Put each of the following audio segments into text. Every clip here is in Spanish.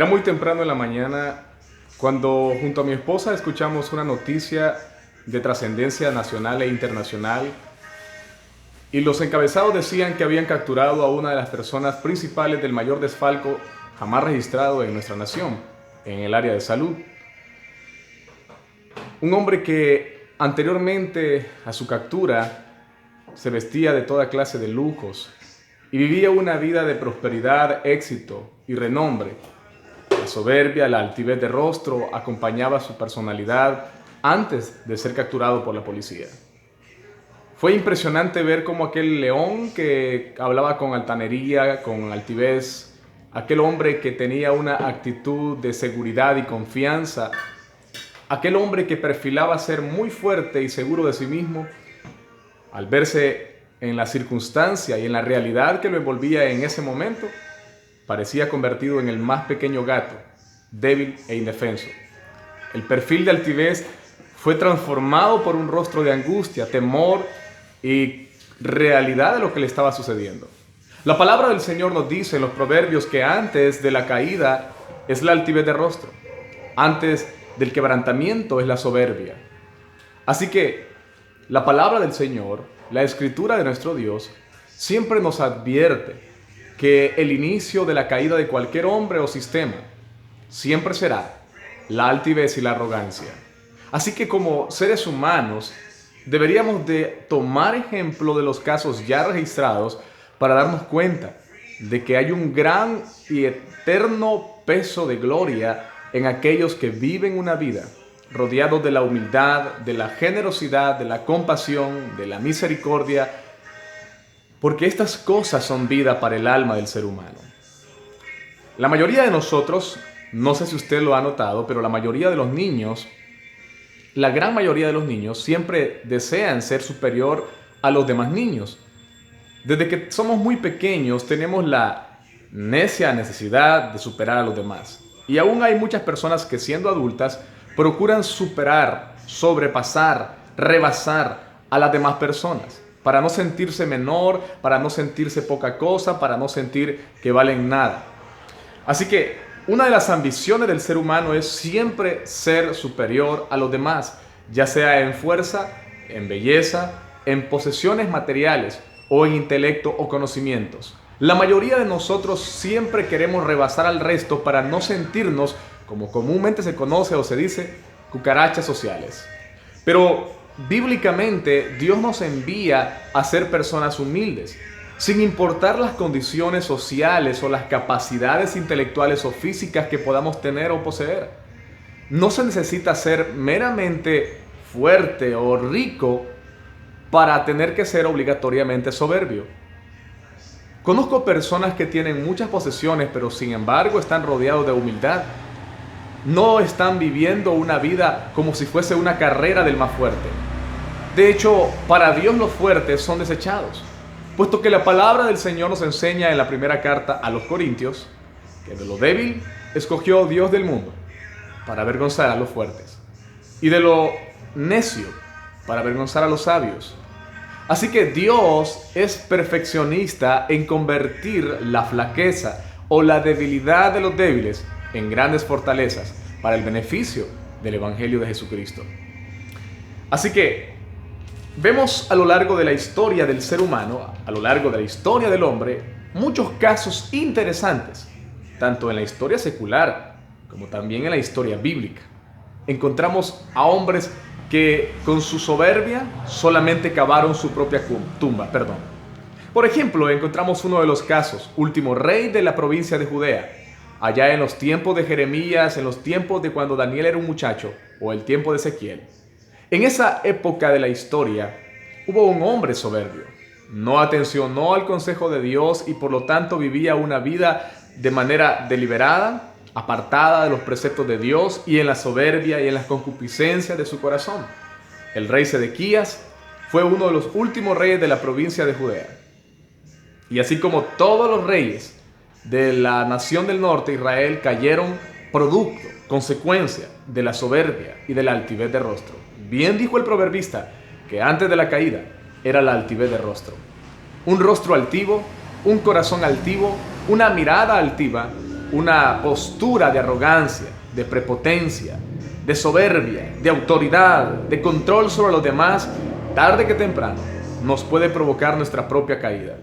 Era muy temprano en la mañana cuando junto a mi esposa escuchamos una noticia de trascendencia nacional e internacional y los encabezados decían que habían capturado a una de las personas principales del mayor desfalco jamás registrado en nuestra nación, en el área de salud. Un hombre que anteriormente a su captura se vestía de toda clase de lujos y vivía una vida de prosperidad, éxito y renombre. La soberbia, la altivez de rostro acompañaba su personalidad antes de ser capturado por la policía. Fue impresionante ver cómo aquel león que hablaba con altanería, con altivez, aquel hombre que tenía una actitud de seguridad y confianza, aquel hombre que perfilaba ser muy fuerte y seguro de sí mismo, al verse en la circunstancia y en la realidad que lo envolvía en ese momento, parecía convertido en el más pequeño gato, débil e indefenso. El perfil de altivez fue transformado por un rostro de angustia, temor y realidad de lo que le estaba sucediendo. La palabra del Señor nos dice en los proverbios que antes de la caída es la altivez de rostro, antes del quebrantamiento es la soberbia. Así que la palabra del Señor, la escritura de nuestro Dios, siempre nos advierte que el inicio de la caída de cualquier hombre o sistema siempre será la altivez y la arrogancia. Así que como seres humanos deberíamos de tomar ejemplo de los casos ya registrados para darnos cuenta de que hay un gran y eterno peso de gloria en aquellos que viven una vida rodeados de la humildad, de la generosidad, de la compasión, de la misericordia, porque estas cosas son vida para el alma del ser humano. La mayoría de nosotros, no sé si usted lo ha notado, pero la mayoría de los niños, la gran mayoría de los niños siempre desean ser superior a los demás niños. Desde que somos muy pequeños tenemos la necia necesidad de superar a los demás. Y aún hay muchas personas que siendo adultas procuran superar, sobrepasar, rebasar a las demás personas para no sentirse menor, para no sentirse poca cosa, para no sentir que valen nada. Así que una de las ambiciones del ser humano es siempre ser superior a los demás, ya sea en fuerza, en belleza, en posesiones materiales o en intelecto o conocimientos. La mayoría de nosotros siempre queremos rebasar al resto para no sentirnos, como comúnmente se conoce o se dice, cucarachas sociales. Pero bíblicamente Dios nos envía a ser personas humildes, sin importar las condiciones sociales o las capacidades intelectuales o físicas que podamos tener o poseer. No se necesita ser meramente fuerte o rico para tener que ser obligatoriamente soberbio. Conozco personas que tienen muchas posesiones, pero sin embargo están rodeados de humildad. No están viviendo una vida como si fuese una carrera del más fuerte. De hecho, para Dios los fuertes son desechados, puesto que la palabra del Señor nos enseña en la primera carta a los Corintios que de lo débil escogió Dios del mundo para avergonzar a los fuertes y de lo necio para avergonzar a los sabios. Así que Dios es perfeccionista en convertir la flaqueza o la debilidad de los débiles en grandes fortalezas para el beneficio del Evangelio de Jesucristo. Así que vemos a lo largo de la historia del ser humano, a lo largo de la historia del hombre, muchos casos interesantes, tanto en la historia secular como también en la historia bíblica. Encontramos a hombres que con su soberbia solamente cavaron su propia tumba. Por ejemplo, encontramos uno de los casos, último rey de la provincia de Judea, allá en los tiempos de Jeremías, en los tiempos de cuando Daniel era un muchacho, o el tiempo de Ezequiel. En esa época de la historia, hubo un hombre soberbio. No atencionó al consejo de Dios y por lo tanto vivía una vida de manera deliberada, apartada de los preceptos de Dios y en la soberbia y en las concupiscencias de su corazón. El rey Sedequías fue uno de los últimos reyes de la provincia de Judea. Y así como todos los reyes de la nación del norte, Israel, cayeron producto, consecuencia de la soberbia y de la altivez de rostro. Bien dijo el proverbista que antes de la caída era la altivez de rostro. Un rostro altivo, un corazón altivo, una mirada altiva una postura de arrogancia, de prepotencia, de soberbia, de autoridad, de control sobre los demás, tarde que temprano nos puede provocar nuestra propia caída.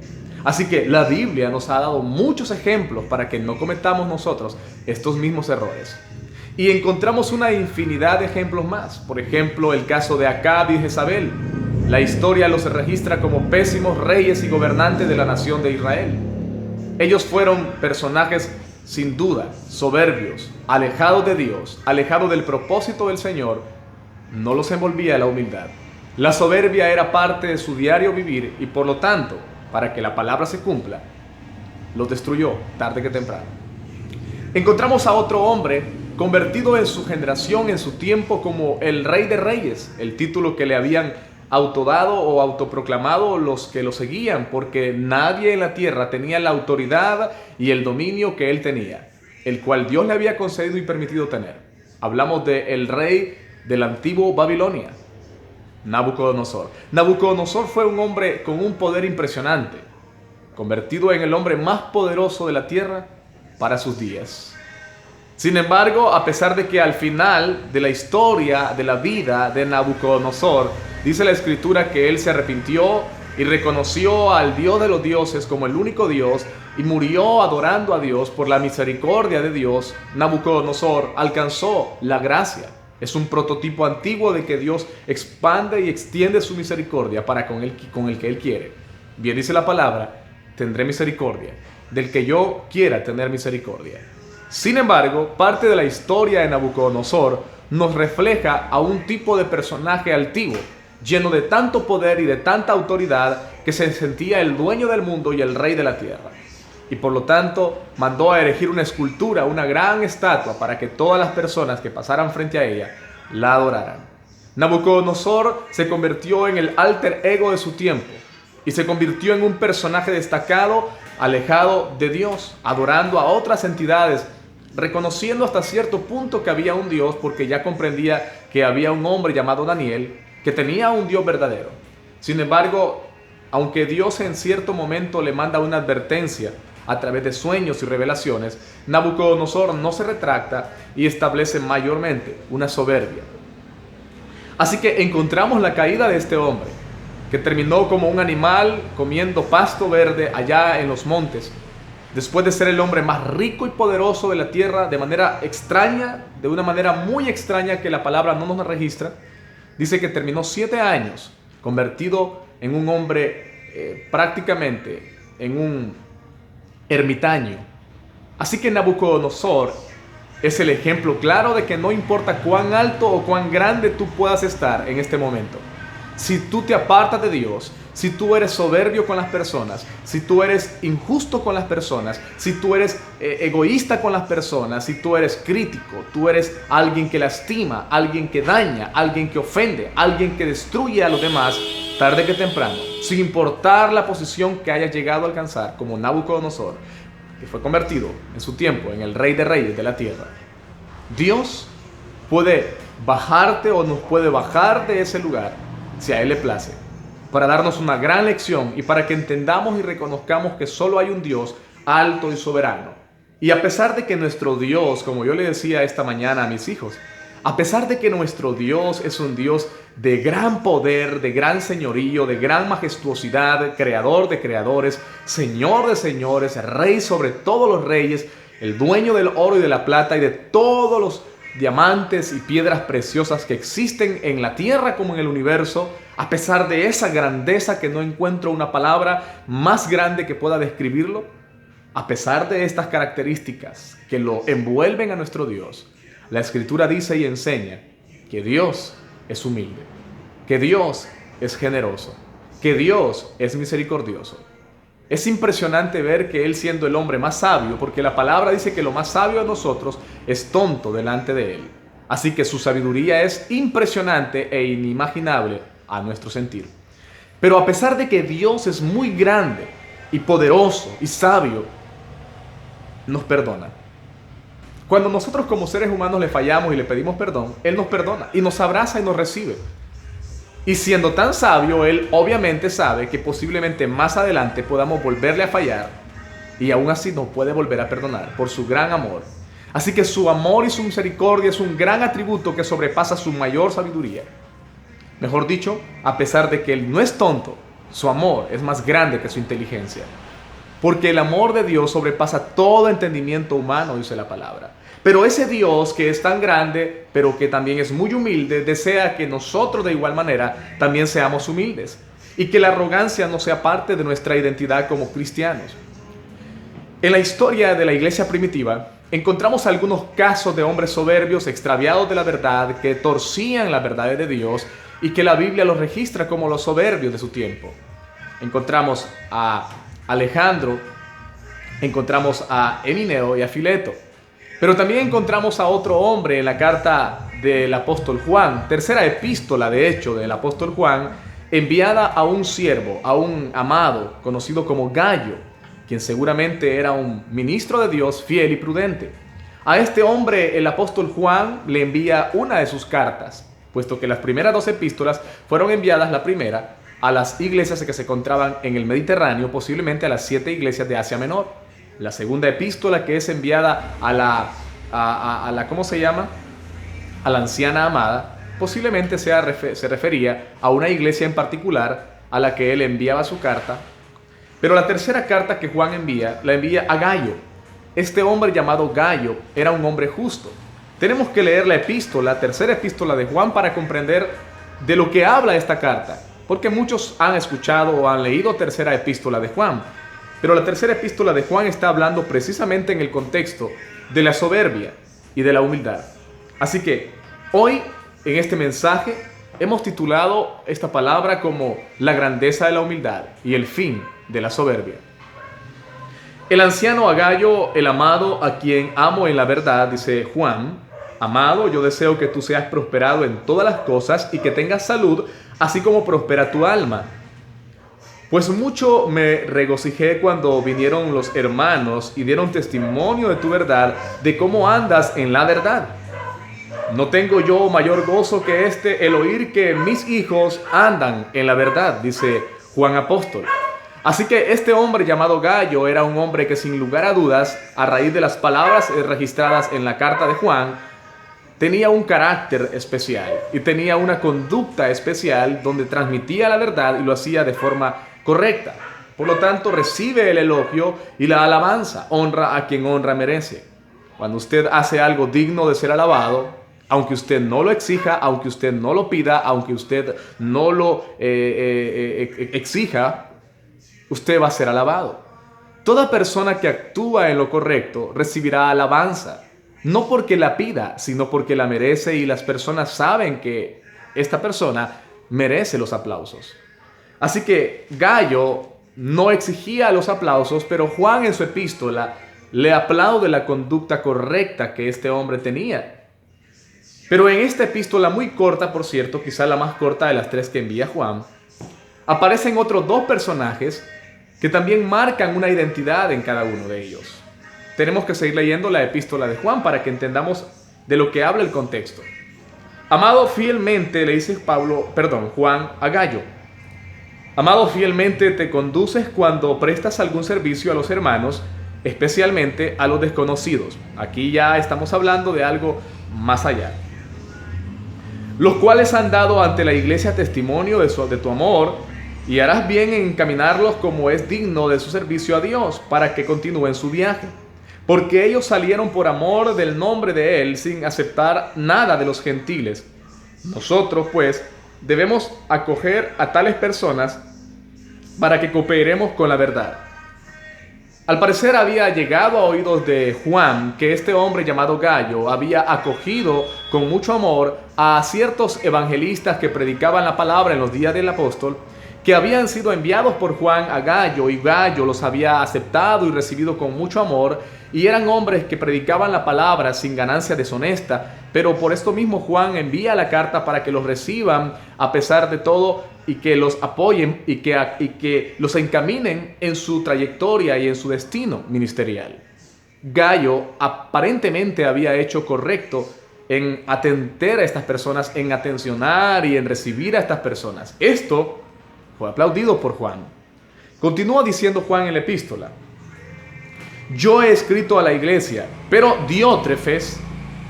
Así que la Biblia nos ha dado muchos ejemplos para que no cometamos nosotros estos mismos errores. Y encontramos una infinidad de ejemplos más. Por ejemplo, el caso de Acab y Jezabel. La historia los registra como pésimos reyes y gobernantes de la nación de Israel. Ellos fueron personajes sin duda soberbios, alejados de Dios, alejados del propósito del Señor. No los envolvía la humildad. La soberbia era parte de su diario vivir y por lo tanto, para que la palabra se cumpla, los destruyó tarde que temprano. Encontramos a otro hombre convertido en su generación, en su tiempo, como el Rey de Reyes, el título que le habían autodado o autoproclamado los que lo seguían, porque nadie en la tierra tenía la autoridad y el dominio que él tenía, el cual Dios le había concedido y permitido tener. Hablamos del rey del antiguo Babilonia, Nabucodonosor. Nabucodonosor fue un hombre con un poder impresionante, convertido en el hombre más poderoso de la tierra para sus días. Sin embargo, a pesar de que al final de la historia de la vida de Nabucodonosor, dice la Escritura que él se arrepintió y reconoció al Dios de los dioses como el único Dios y murió adorando a Dios por la misericordia de Dios, Nabucodonosor alcanzó la gracia. Es un prototipo antiguo de que Dios expande y extiende su misericordia para con el que Él quiere. Bien dice la palabra, tendré misericordia del que yo quiera tener misericordia. Sin embargo, parte de la historia de Nabucodonosor nos refleja a un tipo de personaje altivo, lleno de tanto poder y de tanta autoridad que se sentía el dueño del mundo y el rey de la tierra. Y por lo tanto mandó a erigir una escultura, una gran estatua, para que todas las personas que pasaran frente a ella la adoraran. Nabucodonosor se convirtió en el alter ego de su tiempo y se convirtió en un personaje destacado, alejado de Dios, adorando a otras entidades, reconociendo hasta cierto punto que había un Dios, porque ya comprendía que había un hombre llamado Daniel que tenía un Dios verdadero. Sin embargo, aunque Dios en cierto momento le manda una advertencia a través de sueños y revelaciones, Nabucodonosor no se retracta y establece mayormente una soberbia. Así que encontramos la caída de este hombre, que terminó como un animal comiendo pasto verde allá en los montes, después de ser el hombre más rico y poderoso de la tierra, de manera extraña, de una manera muy extraña que la palabra no nos registra. Dice que terminó 7 años convertido en un hombre prácticamente en un ermitaño. Así que Nabucodonosor es el ejemplo claro de que no importa cuán alto o cuán grande tú puedas estar en este momento, si tú te apartas de Dios, si tú eres soberbio con las personas, si tú eres injusto con las personas, si tú eres egoísta con las personas, si tú eres crítico, tú eres alguien que lastima, alguien que daña, alguien que ofende, alguien que destruye a los demás, tarde que temprano, sin importar la posición que hayas llegado a alcanzar, como Nabucodonosor, que fue convertido en su tiempo en el Rey de Reyes de la tierra, Dios puede bajarte o nos puede bajar de ese lugar si a Él le place, para darnos una gran lección y para que entendamos y reconozcamos que solo hay un Dios alto y soberano. Y a pesar de que nuestro Dios, como yo le decía esta mañana a mis hijos, a pesar de que nuestro Dios es un Dios de gran poder, de gran señorío, de gran majestuosidad, creador de creadores, señor de señores, rey sobre todos los reyes, el dueño del oro y de la plata y de todos los diamantes y piedras preciosas que existen en la tierra como en el universo, a pesar de esa grandeza que no encuentro una palabra más grande que pueda describirlo, a pesar de estas características que lo envuelven a nuestro Dios, la Escritura dice y enseña que Dios es humilde, que Dios es generoso, que Dios es misericordioso. Es impresionante ver que Él, siendo el hombre más sabio, porque la palabra dice que lo más sabio de nosotros es tonto delante de Él. Así que su sabiduría es impresionante e inimaginable a nuestro sentir. Pero a pesar de que Dios es muy grande y poderoso y sabio, nos perdona. Cuando nosotros como seres humanos le fallamos y le pedimos perdón, Él nos perdona y nos abraza y nos recibe. Y siendo tan sabio, Él obviamente sabe que posiblemente más adelante podamos volverle a fallar y aún así nos puede volver a perdonar por su gran amor. Así que su amor y su misericordia es un gran atributo que sobrepasa su mayor sabiduría. Mejor dicho, a pesar de que Él no es tonto, su amor es más grande que su inteligencia. Porque el amor de Dios sobrepasa todo entendimiento humano, dice la palabra. Pero ese Dios que es tan grande, pero que también es muy humilde, desea que nosotros de igual manera también seamos humildes. Y que la arrogancia no sea parte de nuestra identidad como cristianos. En la historia de la iglesia primitiva, encontramos algunos casos de hombres soberbios, extraviados de la verdad, que torcían las verdades de Dios y que la Biblia los registra como los soberbios de su tiempo. Encontramos a Alejandro, encontramos a Emineo y a Fileto. Pero también encontramos a otro hombre en la carta del apóstol Juan, tercera epístola de hecho del apóstol Juan, enviada a un siervo, a un amado, conocido como Gayo, quien seguramente era un ministro de Dios fiel y prudente. A este hombre el apóstol Juan le envía una de sus cartas, puesto que las primeras dos epístolas fueron enviadas, la primera a las iglesias que se encontraban en el Mediterráneo, posiblemente a las 7 iglesias de Asia Menor. La segunda epístola, que es enviada a la ¿cómo se llama? A la anciana amada, posiblemente se refería a una iglesia en particular a la que él enviaba su carta. Pero la tercera carta que Juan envía, la envía a Gayo. Este hombre llamado Gayo era un hombre justo. Tenemos que leer la epístola, tercera epístola de Juan, para comprender de lo que habla esta carta. Porque muchos han escuchado o han leído tercera epístola de Juan. Pero la tercera epístola de Juan está hablando precisamente en el contexto de la soberbia y de la humildad. Así que hoy, en este mensaje, hemos titulado esta palabra como la grandeza de la humildad y el fin de la soberbia. El anciano Gayo, el amado, a quien amo en la verdad, dice Juan: amado, yo deseo que tú seas prosperado en todas las cosas y que tengas salud, así como prospera tu alma. Pues mucho me regocijé cuando vinieron los hermanos y dieron testimonio de tu verdad, de cómo andas en la verdad. No tengo yo mayor gozo que el oír que mis hijos andan en la verdad, dice Juan apóstol. Así que este hombre llamado Gayo era un hombre que, sin lugar a dudas, a raíz de las palabras registradas en la carta de Juan, tenía un carácter especial y tenía una conducta especial donde transmitía la verdad y lo hacía de forma correcta. Por lo tanto, recibe el elogio y la alabanza. Honra a quien honra merece. Cuando usted hace algo digno de ser alabado, aunque usted no lo exija, aunque usted no lo pida, aunque usted no lo exija, usted va a ser alabado. Toda persona que actúa en lo correcto recibirá alabanza. No porque la pida, sino porque la merece, y las personas saben que esta persona merece los aplausos. Así que Gayo no exigía los aplausos, pero Juan en su epístola le aplaude la conducta correcta que este hombre tenía. Pero en esta epístola, muy corta por cierto, quizá la más corta de las 3 que envía Juan, aparecen otros 2 personajes que también marcan una identidad en cada uno de ellos. Tenemos que seguir leyendo la epístola de Juan para que entendamos de lo que habla el contexto. Amado, fielmente, le dice Juan a Gayo: amado, fielmente te conduces cuando prestas algún servicio a los hermanos, especialmente a los desconocidos. Aquí ya estamos hablando de algo más allá. Los cuales han dado ante la iglesia testimonio de tu amor, y harás bien en encaminarlos como es digno de su servicio a Dios, para que continúen su viaje. Porque ellos salieron por amor del nombre de Él, sin aceptar nada de los gentiles. Nosotros, pues, debemos acoger a tales personas para que cooperemos con la verdad. Al parecer había llegado a oídos de Juan que este hombre llamado Gayo había acogido con mucho amor a ciertos evangelistas que predicaban la palabra en los días del apóstol, que habían sido enviados por Juan a Gayo, y Gayo los había aceptado y recibido con mucho amor, y eran hombres que predicaban la palabra sin ganancia deshonesta. Pero por esto mismo Juan envía la carta para que los reciban a pesar de todo, y que los apoyen y que los encaminen en su trayectoria y en su destino ministerial. Gayo aparentemente había hecho correcto en atender a estas personas, en atencionar y en recibir a estas personas. Esto fue aplaudido por Juan. Continúa diciendo Juan en la epístola: Yo he escrito a la iglesia, pero Diótrefes,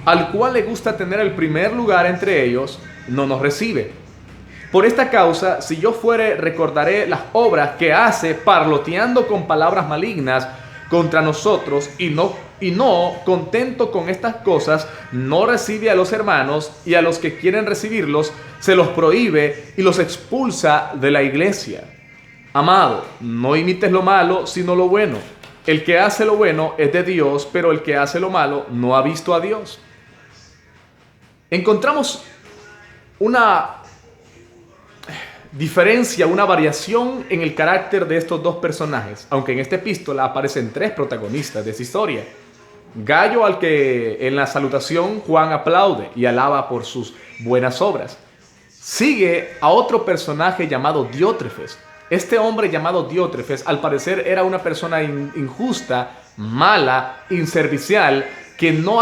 al cual le gusta tener el primer lugar entre ellos, no nos recibe. Por esta causa, si yo fuere, recordaré las obras que hace parloteando con palabras malignas contra nosotros, y no contento con estas cosas, no recibe a los hermanos, y a los que quieren recibirlos se los prohíbe y los expulsa de la iglesia. Amado, no imites lo malo, sino lo bueno. El que hace lo bueno es de Dios, pero el que hace lo malo no ha visto a Dios. Encontramos una diferencia, una variación en el carácter de estos dos personajes, aunque en esta epístola aparecen tres protagonistas de esta historia. Gayo, al que en la salutación Juan aplaude y alaba por sus buenas obras. Sigue a otro personaje llamado Diótrefes. Este hombre llamado Diótrefes, al parecer, era una persona injusta, mala, inservicial, que no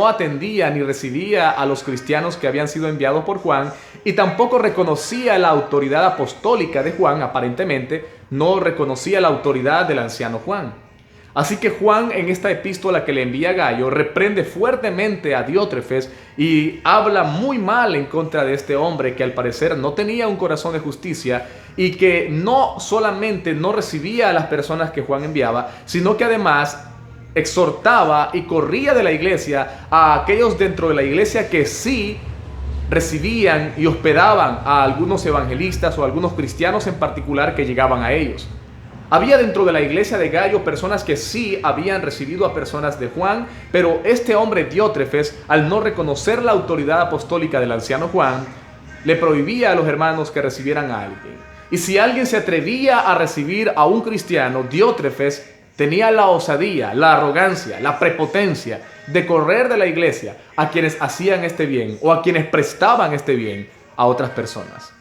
atendía ni recibía a los cristianos que habían sido enviados por Juan, y tampoco reconocía la autoridad apostólica de Juan. Aparentemente no reconocía la autoridad del anciano Juan. Así que Juan, en esta epístola que le envía a Gayo, reprende fuertemente a Diótrefes y habla muy mal en contra de este hombre que al parecer no tenía un corazón de justicia y que no solamente no recibía a las personas que Juan enviaba, sino que además exhortaba y corría de la iglesia a aquellos dentro de la iglesia que sí recibían y hospedaban a algunos evangelistas o a algunos cristianos en particular que llegaban a ellos. Había dentro de la iglesia de Gayo personas que sí habían recibido a personas de Juan, pero este hombre Diótrefes, al no reconocer la autoridad apostólica del anciano Juan, le prohibía a los hermanos que recibieran a alguien. Y si alguien se atrevía a recibir a un cristiano, Diótrefes tenía la osadía, la arrogancia, la prepotencia de correr de la iglesia a quienes hacían este bien o a quienes prestaban este bien a otras personas.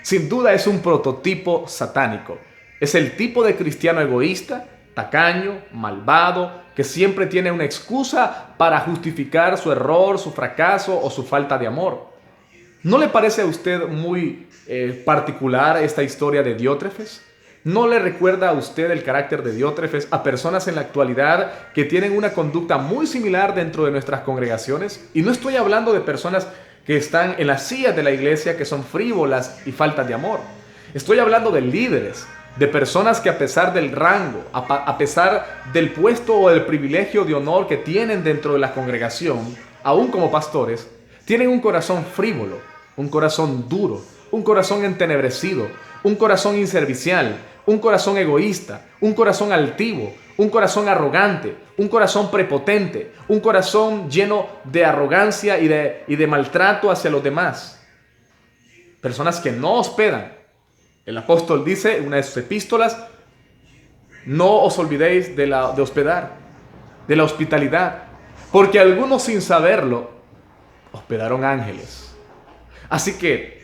Sin duda es un prototipo satánico. Es el tipo de cristiano egoísta, tacaño, malvado, que siempre tiene una excusa para justificar su error, su fracaso o su falta de amor. ¿No le parece a usted muy particular esta historia de Diótrefes? ¿No le recuerda a usted el carácter de Diótrefes a personas en la actualidad que tienen una conducta muy similar dentro de nuestras congregaciones? Y no estoy hablando de personas que están en las sillas de la iglesia, que son frívolas y faltas de amor. Estoy hablando de líderes, de personas que a pesar del rango, a pesar del puesto o del privilegio de honor que tienen dentro de la congregación, aún como pastores, tienen un corazón frívolo, un corazón duro, un corazón entenebrecido, un corazón inservicial, un corazón egoísta, un corazón altivo, un corazón arrogante, un corazón prepotente, un corazón lleno de arrogancia y de maltrato hacia los demás. Personas que no hospedan. El apóstol dice en una de sus epístolas: no os olvidéis de hospedar, de la hospitalidad, porque algunos sin saberlo hospedaron ángeles. Así que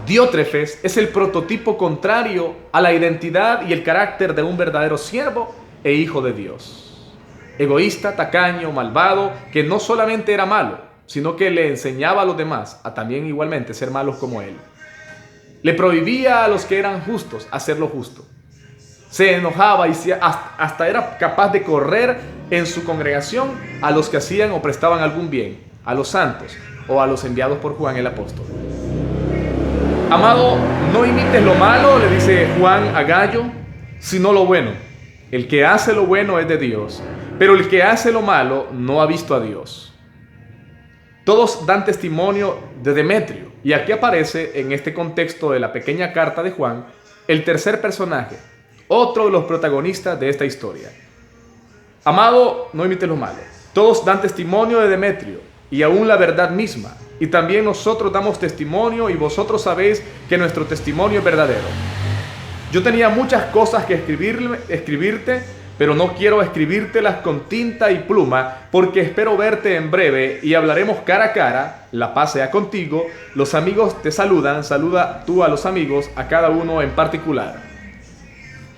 Diótrefes es el prototipo contrario a la identidad y el carácter de un verdadero siervo e hijo de Dios. Egoísta, tacaño, malvado, que no solamente era malo, sino que le enseñaba a los demás a también igualmente ser malos como él. Le prohibía a los que eran justos hacer lo justo. Se enojaba y hasta era capaz de correr en su congregación a los que hacían o prestaban algún bien, a los santos o a los enviados por Juan el apóstol. Amado, no imites lo malo, le dice Juan a Gayo, sino lo bueno. El que hace lo bueno es de Dios, pero el que hace lo malo no ha visto a Dios. Todos dan testimonio de Demetrio, y aquí aparece en este contexto de la pequeña carta de Juan el tercer personaje, otro de los protagonistas de esta historia. Amado, no imites lo malo. Todos dan testimonio de Demetrio, y aún la verdad misma. Y también nosotros damos testimonio, y vosotros sabéis que nuestro testimonio es verdadero. Yo tenía muchas cosas que escribirte, pero no quiero escribírtelas con tinta y pluma, porque espero verte en breve y hablaremos cara a cara. La paz sea contigo. Los amigos te saludan. Saluda tú a los amigos, a cada uno en particular.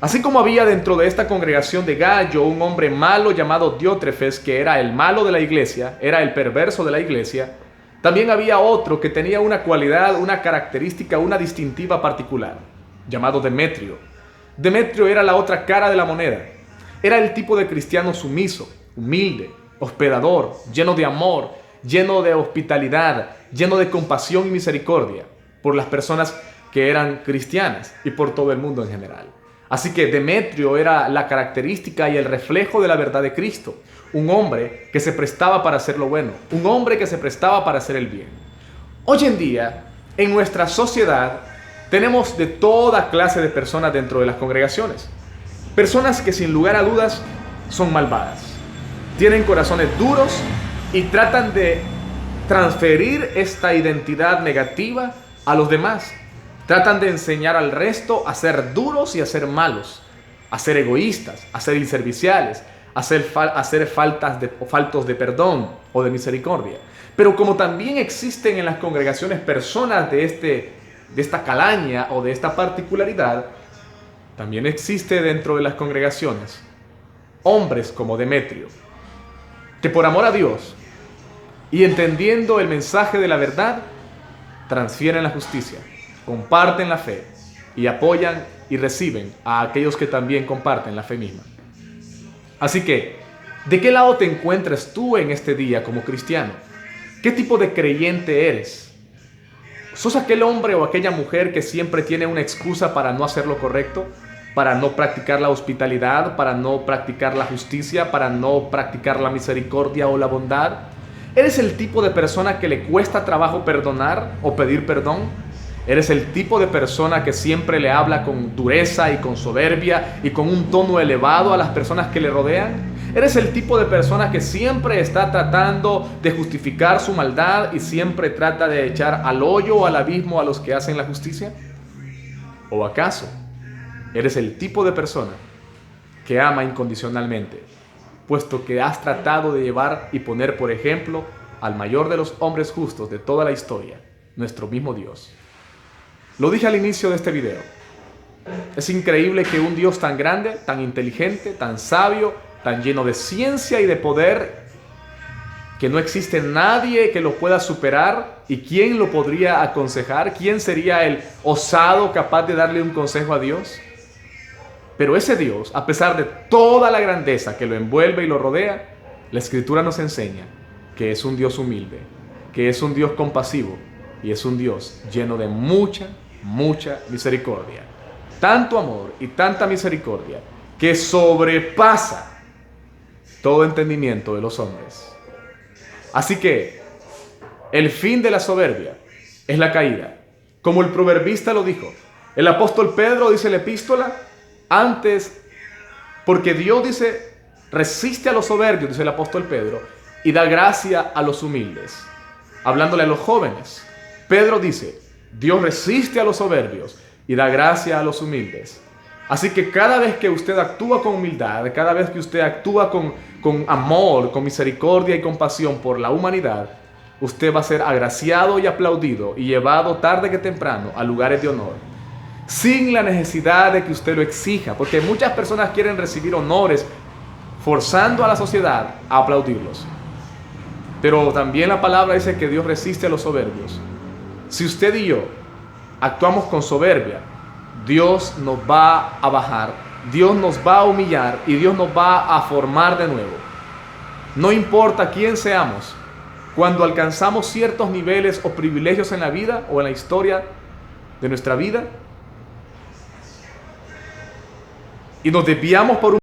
Así como había dentro de esta congregación de Gayo un hombre malo llamado Diótrefes, que era el malo de la iglesia, era el perverso de la iglesia, también había otro que tenía una cualidad, una característica, una distintiva particular, llamado Demetrio. Demetrio era la otra cara de la moneda. Era el tipo de cristiano sumiso, humilde, hospedador, lleno de amor, lleno de hospitalidad, lleno de compasión y misericordia por las personas que eran cristianas y por todo el mundo en general. Así que Demetrio era la característica y el reflejo de la verdad de Cristo. Un hombre que se prestaba para hacer lo bueno, un hombre que se prestaba para hacer el bien. Hoy en día, en nuestra sociedad, tenemos de toda clase de personas dentro de las congregaciones. Personas que sin lugar a dudas son malvadas. Tienen corazones duros y tratan de transferir esta identidad negativa a los demás. Tratan de enseñar al resto a ser duros y a ser malos, a ser egoístas, a ser inserviciales, a ser faltos de perdón o de misericordia. Pero como también existen en las congregaciones personas de esta calaña o de esta particularidad, también existe dentro de las congregaciones hombres como Demetrio, que por amor a Dios y entendiendo el mensaje de la verdad, transfieren la justicia, comparten la fe y apoyan y reciben a aquellos que también comparten la fe misma. Así que, ¿de qué lado te encuentras tú en este día como cristiano? ¿Qué tipo de creyente eres? ¿Sos aquel hombre o aquella mujer que siempre tiene una excusa para no hacer lo correcto? Para no practicar la hospitalidad, para no practicar la justicia, para no practicar la misericordia o la bondad. ¿Eres el tipo de persona que le cuesta trabajo perdonar o pedir perdón? ¿Eres el tipo de persona que siempre le habla con dureza y con soberbia y con un tono elevado a las personas que le rodean? ¿Eres el tipo de persona que siempre está tratando de justificar su maldad y siempre trata de echar al hoyo o al abismo a los que hacen la justicia? ¿O acaso eres el tipo de persona que ama incondicionalmente, puesto que has tratado de llevar y poner por ejemplo al mayor de los hombres justos de toda la historia, nuestro mismo Dios? Lo dije al inicio de este video. Es increíble que un Dios tan grande, tan inteligente, tan sabio, tan lleno de ciencia y de poder, que no existe nadie que lo pueda superar. ¿Y quién lo podría aconsejar? ¿Quién sería el osado capaz de darle un consejo a Dios? Pero ese Dios, a pesar de toda la grandeza que lo envuelve y lo rodea, la Escritura nos enseña que es un Dios humilde, que es un Dios compasivo y es un Dios lleno de mucha misericordia. Tanto amor y tanta misericordia que sobrepasa todo entendimiento de los hombres. Así que el fin de la soberbia es la caída. Como el proverbista lo dijo, el apóstol Pedro dice en la epístola, antes, porque Dios dice, resiste a los soberbios, dice el apóstol Pedro, y da gracia a los humildes. Hablándole a los jóvenes, Pedro dice, Dios resiste a los soberbios y da gracia a los humildes. Así que cada vez que usted actúa con humildad, cada vez que usted actúa con amor, con misericordia y compasión por la humanidad, usted va a ser agraciado y aplaudido y llevado tarde que temprano a lugares de honor, sin la necesidad de que usted lo exija, porque muchas personas quieren recibir honores forzando a la sociedad a aplaudirlos. Pero también la palabra dice que Dios resiste a los soberbios. Si usted y yo actuamos con soberbia, Dios nos va a bajar, Dios nos va a humillar y Dios nos va a formar de nuevo. No importa quién seamos, cuando alcanzamos ciertos niveles o privilegios en la vida o en la historia de nuestra vida y nos desviamos por un